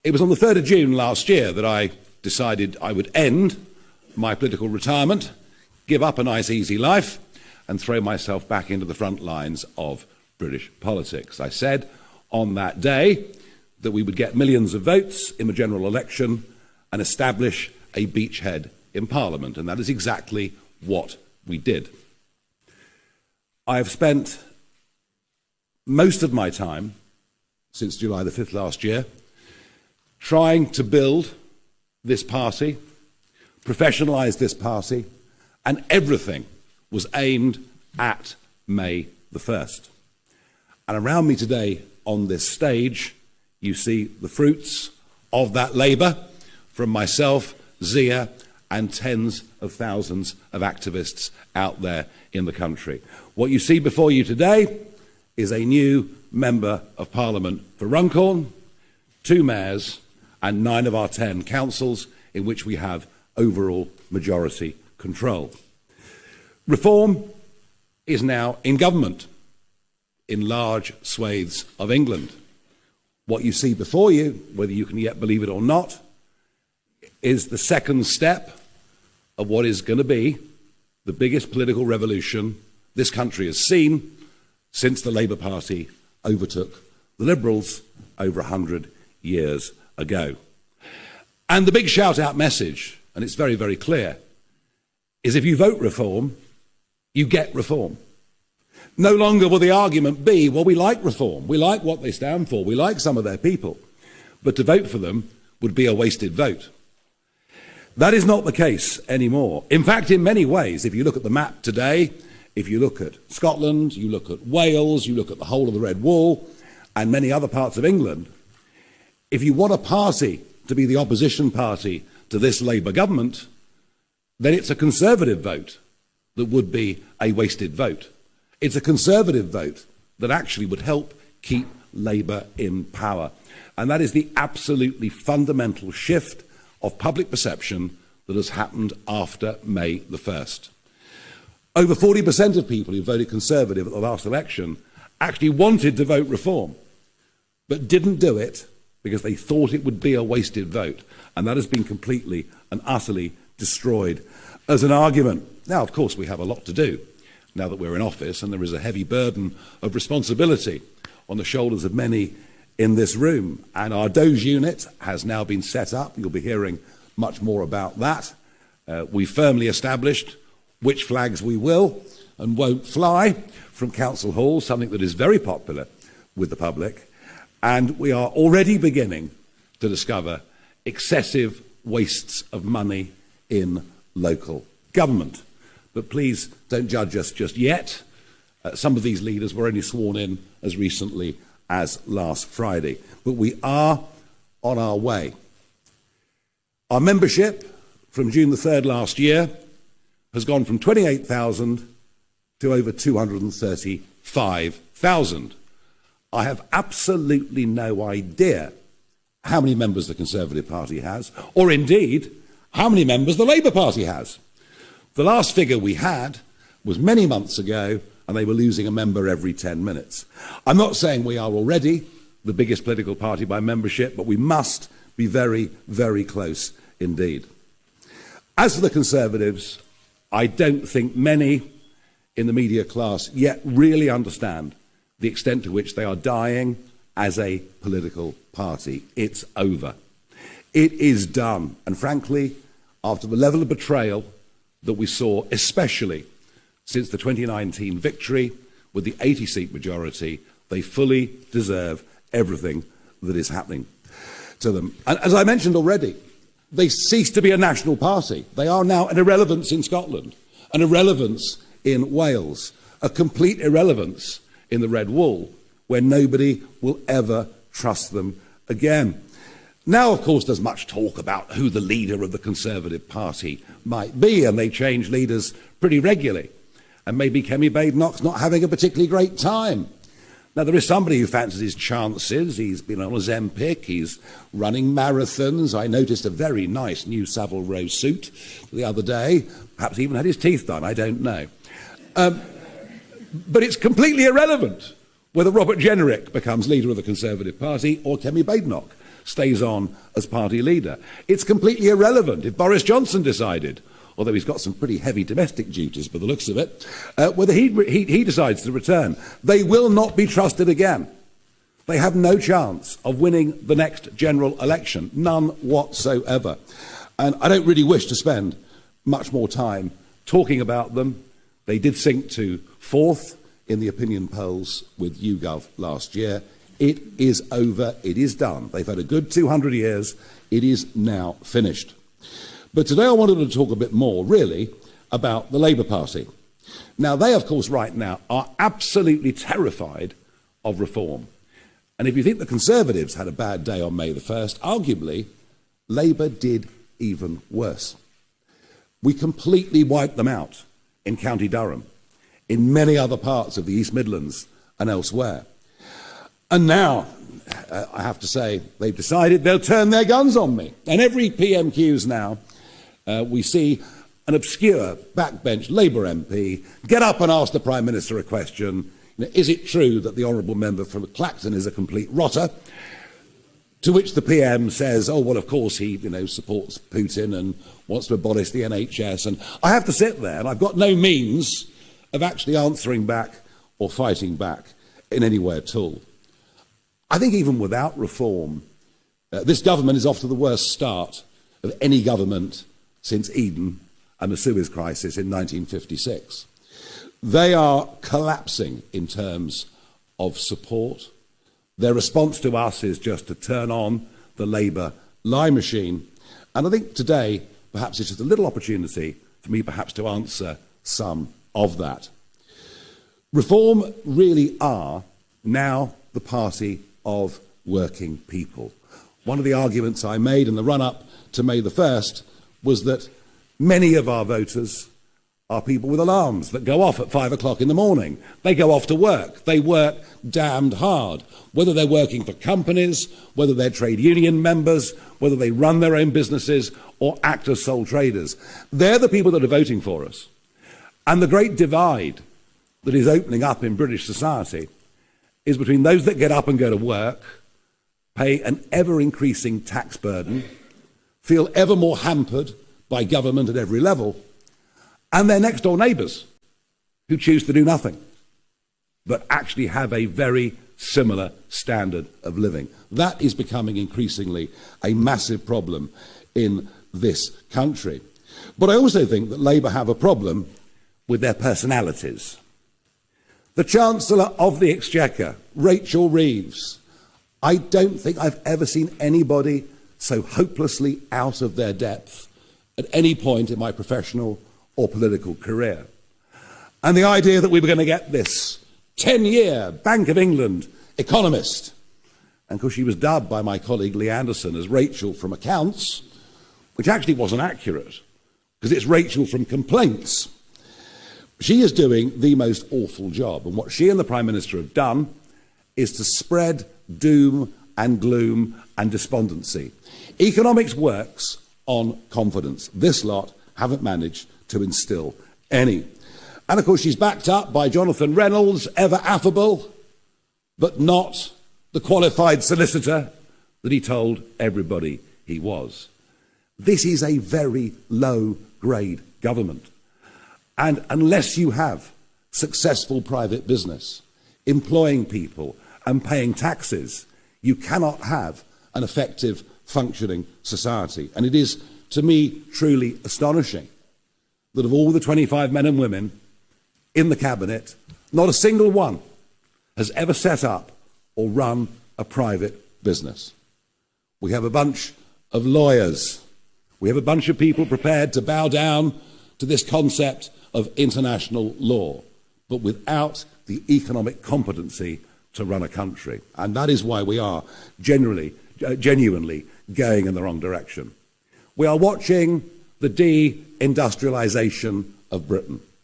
It was on the 3rd of June last year that I decided I would end my political retirement, give up a nice easy life, and throw myself back into the front lines of British politics. I said on that day that we would get millions of votes in the general election and establish a beachhead in Parliament, and that is exactly what we did. I have spent most of my time since July the 5th last year trying to build this party, professionalise this party, and everything was aimed at May the 1st. And around me today on this stage, you see the fruits of that labour from myself, Zia, and tens of thousands of activists out there in the country. What you see before you today is a new Member of Parliament for Runcorn, 2 mayors, and 9 of our 10 councils in which we have overall majority control. Reform is now in government in large swathes of England. What you see before you, whether you can yet believe it or not, is the second step of what is going to be the biggest political revolution this country has seen since the Labour Party overtook the Liberals over 100 years ago. And the big shout-out message, and it's very, very clear, is if you vote reform, you get reform. No longer will the argument be, well, we like reform, we like what they stand for, we like some of their people, but to vote for them would be a wasted vote. That is not the case anymore. In fact, in many ways, if you look at the map today, if you look at Scotland, you look at Wales, you look at the whole of the Red Wall, and many other parts of England, if you want a party to be the opposition party to this Labour government, then it's a Conservative vote that would be a wasted vote. It's a Conservative vote that actually would help keep Labour in power. And that is the absolutely fundamental shift of public perception that has happened after May the 1st. Over 40% of people who voted Conservative at the last election actually wanted to vote reform, but didn't do it because they thought it would be a wasted vote. And that has been completely and utterly destroyed as an argument. Now, of course, we have a lot to do now that we're in office, and there is a heavy burden of responsibility on the shoulders of many in this room. And our Doge unit has now been set up. You'll be hearing much more about that. We firmly established which flags we will and won't fly from Council Hall, something that is very popular with the public. And we are already beginning to discover excessive wastes of money in local government. But please don't judge us just yet. Some of these leaders were only sworn in as recently as last Friday. But we are on our way. Our membership from June the 3rd last year has gone from 28,000 to over 235,000. I have absolutely no idea how many members the Conservative Party has, or indeed how many members the Labour Party has. The last figure we had was many months ago, and they were losing a member every 10 minutes. I'm not saying we are already the biggest political party by membership, but we must be very, very close indeed. As for the Conservatives, I don't think many in the media class yet really understand the extent to which they are dying as a political party. It's over. It is done. And frankly, after the level of betrayal that we saw, especially since the 2019 victory with the 80-seat majority, they fully deserve everything that is happening to them. And as I mentioned already, they cease to be a national party. They are now an irrelevance in Scotland, an irrelevance in Wales, a complete irrelevance in the Red Wall, where nobody will ever trust them again. Now, of course, there's much talk about who the leader of the Conservative Party might be, and they change leaders pretty regularly. And maybe Kemi Badenoch's not having a particularly great time. Now, there is somebody who fancies his chances. He's been on Ozempic, he's running marathons. I noticed a very nice new Savile Row suit the other day. Perhaps he even had his teeth done, I don't know. But it's completely irrelevant whether Robert Jenrick becomes leader of the Conservative Party or Kemi Badenoch stays on as party leader. It's completely irrelevant if Boris Johnson decided, although he's got some pretty heavy domestic duties by the looks of it, whether he decides to return. They will not be trusted again. They have no chance of winning the next general election, none whatsoever. And I don't really wish to spend much more time talking about them. They did sink to 4th in the opinion polls with YouGov last year. It is over, it is done. They've had a good 200 years, it is now finished. But today I wanted to talk a bit more, really, about the Labour Party. Now, they, of course, right now are absolutely terrified of reform. And if you think the Conservatives had a bad day on May the 1st, arguably, Labour did even worse. We completely wiped them out in County Durham, in many other parts of the East Midlands and elsewhere. And now, I have to say, they've decided they'll turn their guns on me. And every PMQs now, we see an obscure backbench Labour MP get up and ask the Prime Minister a question. Is it true that the honourable member from Clacton is a complete rotter? To which the PM says, oh, well, of course he supports Putin and wants to abolish the NHS. And I have to sit there, and I've got no means of actually answering back or fighting back in any way at all. I think even without reform, this government is off to the worst start of any government since Eden and the Suez Crisis in 1956. They are collapsing in terms of support. Their response to us is just to turn on the Labour lie machine. And I think today, perhaps it's just a little opportunity for me perhaps to answer some of that. Reform really are now the party of working people. One of the arguments I made in the run-up to May the 1st was that many of our voters are people with alarms that go off at 5 o'clock in the morning. They go off to work. They work damned hard, whether they're working for companies, whether they're trade union members, whether they run their own businesses or act as sole traders. They're the people that are voting for us. And the great divide that is opening up in British society is between those that get up and go to work, pay an ever-increasing tax burden, feel ever more hampered by government at every level, and their next-door neighbours who choose to do nothing, but actually have a very similar standard of living. That is becoming increasingly a massive problem in this country. But I also think that Labour have a problem with their personalities. The Chancellor of the Exchequer, Rachel Reeves, I don't think I've ever seen anybody so hopelessly out of their depth at any point in my professional or political career. And the idea that we were going to get this 10-year Bank of England economist, and of course she was dubbed by my colleague Lee Anderson as Rachel from accounts, which actually wasn't accurate, because it's Rachel from complaints. She is doing the most awful job, and what she and the Prime Minister have done is to spread doom and gloom and despondency. Economics works on confidence. This lot haven't managed to instil any. And of course she's backed up by Jonathan Reynolds, ever affable, but not the qualified solicitor that he told everybody he was. This is a very low-grade government. And unless you have successful private business, employing people and paying taxes, you cannot have an effective functioning society. And it is, to me, truly astonishing that of all the 25 men and women in the cabinet, not a single one has ever set up or run a private business. We have a bunch of lawyers. We have a bunch of people prepared to bow down to this concept of international law, but without the economic competency to run a country. And that is why we are genuinely going in the wrong direction. We are watching the de-industrialisation of Britain.